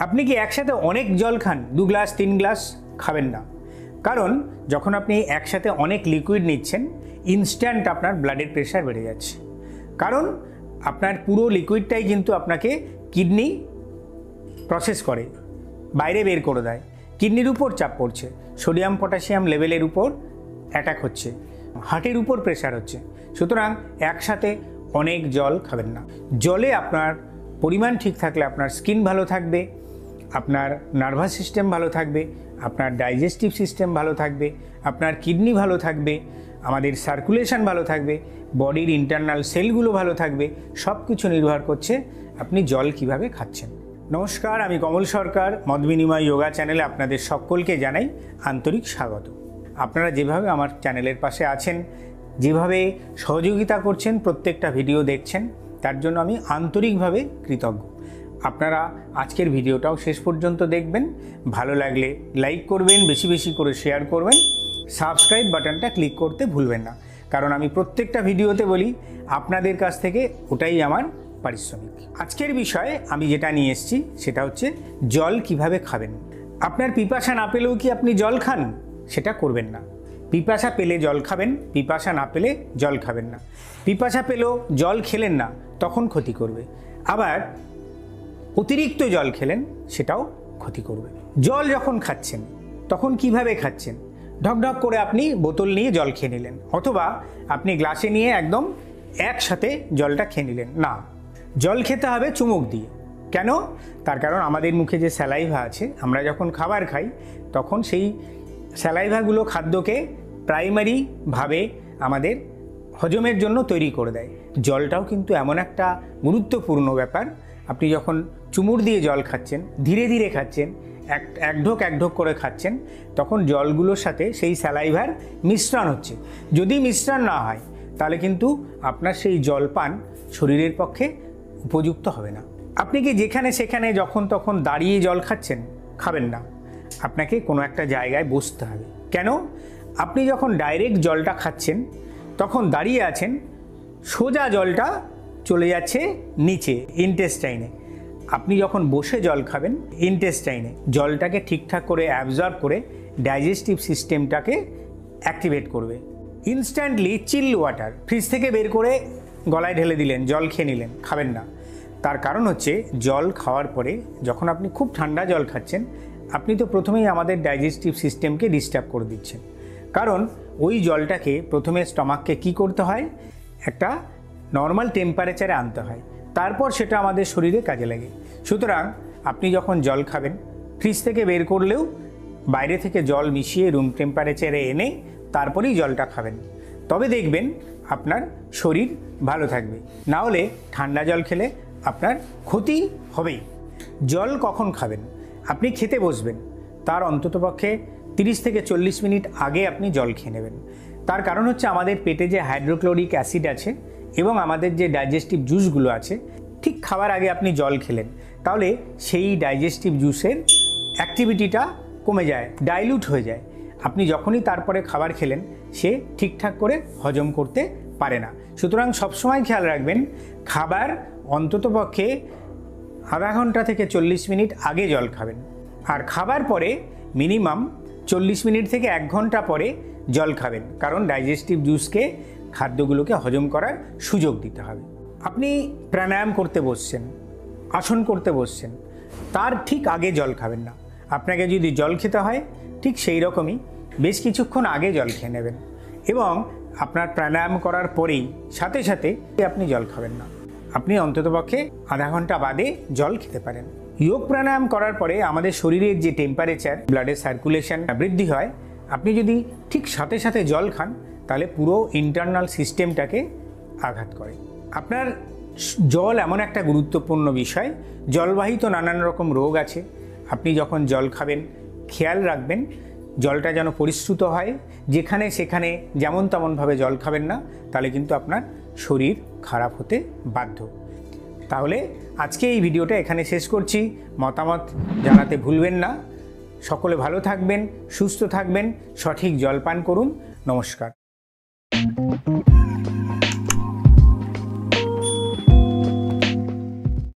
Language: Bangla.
আপনি কি একসাথে অনেক জল খান? 2 গ্লাস 3 গ্লাস খাবেন না, কারণ যখন আপনি একসাথে অনেক লিকুইড নিচ্ছেন ইনস্ট্যান্ট আপনার ব্লাডের প্রেশার বেড়ে যাচ্ছে, কারণ আপনার পুরো লিকুইডটাই কিন্তু আপনাকে কিডনি প্রসেস করে, বাইরে বের করে দেয়। কিডনির উপর চাপ পড়ছে, সোডিয়াম পটাশিয়াম লেভেলের উপর অ্যাটাক হচ্ছে, হার্টের উপর প্রেশার হচ্ছে। সুতরাং একসাথে অনেক জল খাবেন না। জলে আপনার পরিমাণ ঠিক থাকলে আপনার স্কিন ভালো থাকবে, আপনার নার্ভাস সিস্টেম ভালো থাকবে, আপনার ডাইজেস্টিভ সিস্টেম ভালো থাকবে, আপনার কিডনি ভালো থাকবে, আমাদের সার্কুলেশন ভালো থাকবে, বডির ইন্টারনাল সেলগুলো ভালো থাকবে। সব কিছু নির্ভর করছে আপনি জল কিভাবে খাচ্ছেন। নমস্কার, আমি কমল সরকার। মত বিনিময় যোগা চ্যানেলে আপনাদের সকলকে জানাই আন্তরিক স্বাগত। আপনারা যেভাবে আমার চ্যানেলের পাশে আছেন, যেভাবে সহযোগিতা করছেন, প্রত্যেকটা ভিডিও দেখছেন, তার জন্য আমি আন্তরিকভাবে কৃতজ্ঞ। আপনারা আজকের ভিডিওটাও শেষ পর্যন্ত দেখবেন। ভালো লাগলে লাইক করবেন, বেশি বেশি করে শেয়ার করবেন, সাবস্ক্রাইব বাটনটা ক্লিক করতে ভুলবেন না, কারণ আমি প্রত্যেকটা ভিডিওতে বলি আপনাদের কাছ থেকে ওটাই আমার পারিশ্রমিক। আজকের বিষয়ে আমি যেটা নিয়ে এসেছি সেটা হচ্ছে জল কিভাবে খাবেন। আপনার পিপাসা না পেলেও কি আপনি জল খান? সেটা করবেন না। পিপাসা পেলে জল খাবেন, পিপাসা না পেলে জল খাবেন না। পিপাসা পেলেও জল খেলেন না, তখন ক্ষতি করবে। আবার অতিরিক্ত জল খেলেন, সেটাও ক্ষতি করবে। জল যখন খাচ্ছেন তখন কিভাবে খাচ্ছেন? ঢকঢক করে আপনি বোতল নিয়ে জল খেয়ে নিলেন, অথবা আপনি গ্লাসে নিয়ে একদম একসাথে জলটা খেয়ে নিলেন। না, জল খেতে হবে চুমুক দিয়ে। কেন? তার কারণ আমাদের মুখে যে স্যালাইভা আছে, আমরা যখন খাবার খাই তখন সেই স্যালাইভাগুলো খাদ্যকে প্রাইমারিভাবে আমাদের হজমের জন্য তৈরি করে দেয়। জলটাও কিন্তু এমন একটা গুরুত্বপূর্ণ ব্যাপার। আপনি যখন চুমুর দিয়ে জল খাচ্ছেন, ধীরে ধীরে খাচ্ছেন, এক ঢোক করে খাচ্ছেন, তখন জলগুলোর সাথে সেই স্যালাইভার মিশ্রণ হচ্ছে। যদি মিশ্রণ না হয় তাহলে কিন্তু আপনার সেই জল পান শরীরের পক্ষে উপযুক্ত হবে না। আপনি কি যেখানে সেখানে যখন তখন দাঁড়িয়ে জল খাচ্ছেন? খাবেন না। আপনাকে কোনো একটা জায়গায় বসতে হবে। কেন? আপনি যখন ডাইরেক্ট জলটা খাচ্ছেন তখন দাঁড়িয়ে আছেন, সোজা জলটা চলে যাচ্ছে নিচে ইন্টেস্টাইনে। আপনি যখন বসে জল খাবেন, ইন্টেস্টাইনে জলটাকে ঠিকঠাক করে অ্যাবজর্ব করে ডাইজেস্টিভ সিস্টেমটাকে অ্যাক্টিভেট করবে। ইনস্ট্যান্টলি চিল ওয়াটার ফ্রিজ থেকে বের করে গলায় ঢেলে দিলেন, জল খেয়ে নিলেন, খাবেন না। তার কারণ হচ্ছে জল খাওয়ার পরে যখন আপনি খুব ঠান্ডা জল খাচ্ছেন, আপনি তো প্রথমেই আমাদের ডাইজেস্টিভ সিস্টেমকে ডিস্টার্ব করে দিচ্ছেন। কারণ ওই জলটাকে প্রথমে স্টমাককে কি করতে হয়? একটা নর্মাল টেম্পারেচারে আনতে হয়, তারপর সেটা আমাদের শরীরে কাজে লাগে। সুতরাং আপনি যখন জল খাবেন, ফ্রিজ থেকে বের করলেও বাইরে থেকে জল মিশিয়ে রুম টেম্পারেচারে এনে তারপরেই জলটা খাবেন, তবে দেখবেন আপনার শরীর ভালো থাকবে। না হলে ঠান্ডা জল খেলে আপনার ক্ষতি হবেই। জল কখন খাবেন? আপনি খেতে বসবেন, তার অন্ততপক্ষে 30 থেকে 40 মিনিট আগে আপনি জল খেয়ে নেবেন। তার কারণ হচ্ছে আমাদের পেটে যে হাইড্রোক্লোরিক অ্যাসিড আছে এবং আমাদের যে ডাইজেস্টিভ জুসগুলো আছে, ঠিক খাবার আগে আপনি জল খেলেন, তাহলে সেই ডাইজেস্টিভ জুসের অ্যাক্টিভিটিটা কমে যায়, ডাইলিউট হয়ে যায়। আপনি যখনই তারপরে খাবার খেলেন, সে ঠিকঠাক করে হজম করতে পারে না। সুতরাং সবসময় খেয়াল রাখবেন, খাবার অন্ততপক্ষে আধা ঘন্টা থেকে 40 মিনিট আগে জল খাবেন, আর খাবার পরে মিনিমাম 40 মিনিট থেকে 1 ঘন্টা পরে জল খাবেন, কারণ ডাইজেস্টিভ জুসকে খাদ্যগুলোকে হজম করার সুযোগ দিতে হবে। আপনি প্রাণায়াম করতে বসছেন, আসন করতে বসছেন, তার ঠিক আগে জল খাবেন না। আপনাকে যদি জল খেতে হয়, ঠিক সেই রকমই বেশ কিছুক্ষণ আগে জল খেয়ে নেবেন, এবং আপনার প্রাণায়াম করার পরেই সাথে সাথে আপনি জল খাবেন না। আপনি অন্ততপক্ষে আধা ঘন্টা বাদে জল খেতে পারেন। যোগ প্রাণায়াম করার পরে আমাদের শরীরের যে টেম্পারেচার, ব্লাডের সার্কুলেশন বৃদ্ধি হয়। আপনি যদি ঠিক সাথে সাথে জল খান, তাহলে পুরো ইন্টারনাল সিস্টেমটাকে আঘাত করে। আপনার জল এমন একটা গুরুত্বপূর্ণ বিষয়, জলবাহিত নানান রকম রোগ আছে। আপনি যখন জল খাবেন খেয়াল রাখবেন জলটা যেন পরিশ্রুত হয়। যেখানে সেখানে যেমন তেমনভাবে জল খাবেন না, তাহলে কিন্তু আপনার শরীর খারাপ হতে বাধ্য। তাহলে আজকে এই ভিডিওটা এখানে শেষ করছি। মতামত জানাতে ভুলবেন না। সকলে ভালো থাকবেন, সুস্থ থাকবেন, সঠিক জল পান করুন। নমস্কার।